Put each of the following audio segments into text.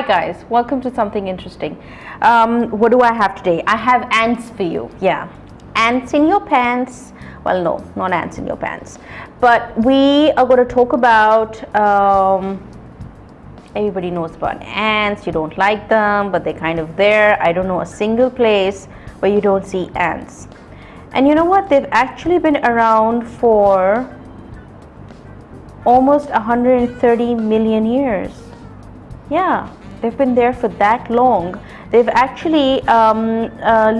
guys, welcome to something interesting. What do I have today? I have ants for you. Yeah, ants in your pants. Well, no, not ants in your pants. But we are going to talk about, everybody knows about ants. You don't like them, but they're kind of there. I don't know a single place where you don't see ants. And you know what? They've actually been around for almost 130 million years. Yeah, they've been there for that long. They've actually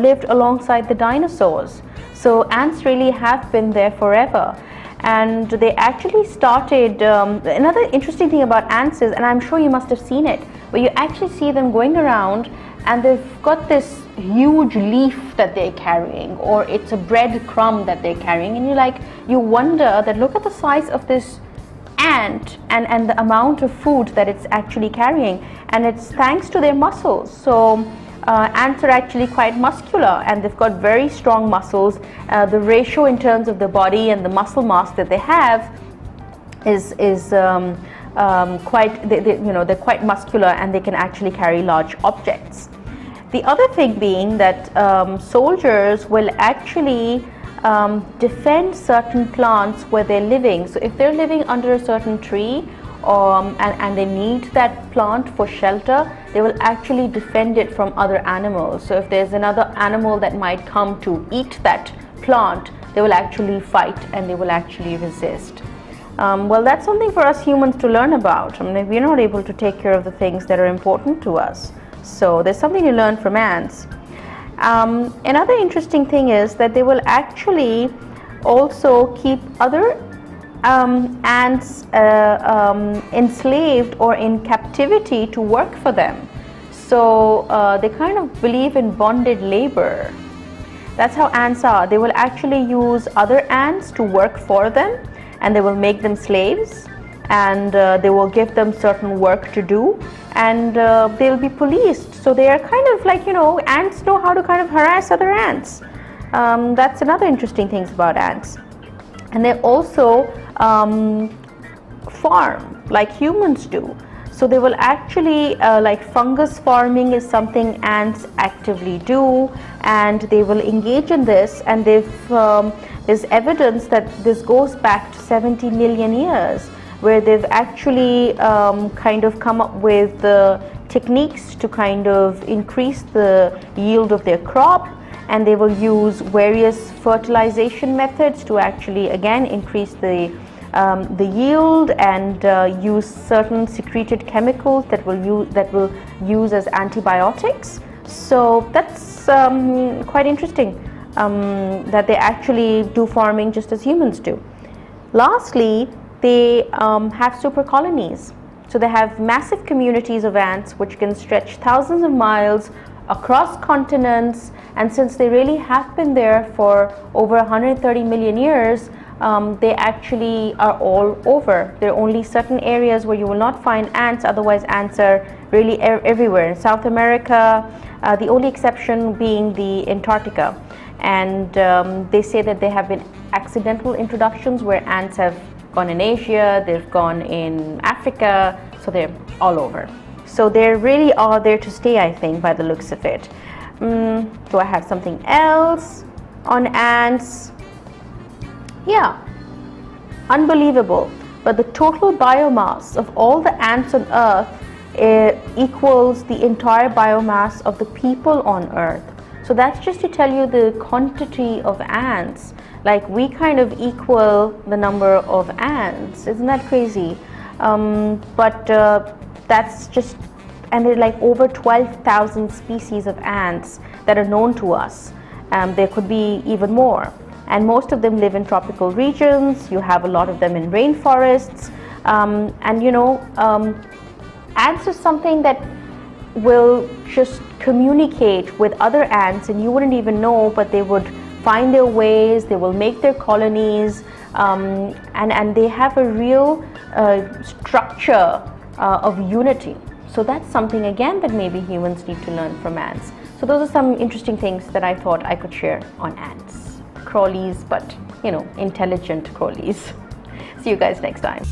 lived alongside the dinosaurs. So ants really have been there forever. And they actually started, another interesting thing about ants is, and I'm sure you must have seen it, where you actually see them going around and they've got this huge leaf that they're carrying, or it's a bread crumb that they're carrying, and you wonder that look at the size of this ant and the amount of food that it's actually carrying, and it's thanks to their muscles. So ants are actually quite muscular and they've got very strong muscles. The ratio in terms of the body and the muscle mass that they have is quite, they're quite muscular, and they can actually carry large objects. The other thing being that soldiers will actually defend certain plants where they're living. So if they're living under a certain tree and they need that plant for shelter, they will actually defend it from other animals. So if there's another animal that might come to eat that plant, they will actually fight and they will actually resist. Well, that's something for us humans to learn about. I mean, we're not able to take care of the things that are important to us. So there's something to learn from ants. Another interesting thing is that they will actually also keep other ants enslaved or in captivity to work for them. So they kind of believe in bonded labor. That's how ants are. They will actually use other ants to work for them, and they will make them slaves, and they will give them certain work to do, and they'll be policed. So they are kind of like, ants know how to kind of harass other ants. That's another interesting thing about ants. And they also farm like humans do. So they will actually, like fungus farming is something ants actively do, and they will engage in this, and there's evidence that this goes back to 70 million years, where they've actually kind of come up with the techniques to kind of increase the yield of their crop, and they will use various fertilization methods to actually again increase the yield, and use certain secreted chemicals that will use as antibiotics. So that's quite interesting, that they actually do farming just as humans do. Lastly, they have super colonies. So they have massive communities of ants which can stretch thousands of miles across continents, and since they really have been there for over 130 million years, they actually are all over. There are only certain areas where you will not find ants, otherwise ants are really everywhere. In South America, the only exception being the Antarctica. And they say that there have been accidental introductions where ants have gone in Asia, they've gone in Africa, so they're all over. So they really are there to stay, I think, by the looks of it. Do I have something else on ants? Yeah, unbelievable. But the total biomass of all the ants on Earth equals the entire biomass of the people on Earth. So that's just to tell you the quantity of ants. Like, we kind of equal the number of ants. Isn't that crazy? That's just, and there are like over 12,000 species of ants that are known to us. There could be even more. And most of them live in tropical regions. You have a lot of them in rainforests. Ants are something that will just communicate with other ants, and you wouldn't even know, but they would find their ways, they will make their colonies, and they have a real structure of unity. So that's something again that maybe humans need to learn from ants. So those are some interesting things that I thought I could share on ants. Crawlies, but intelligent crawlies. See you guys next time.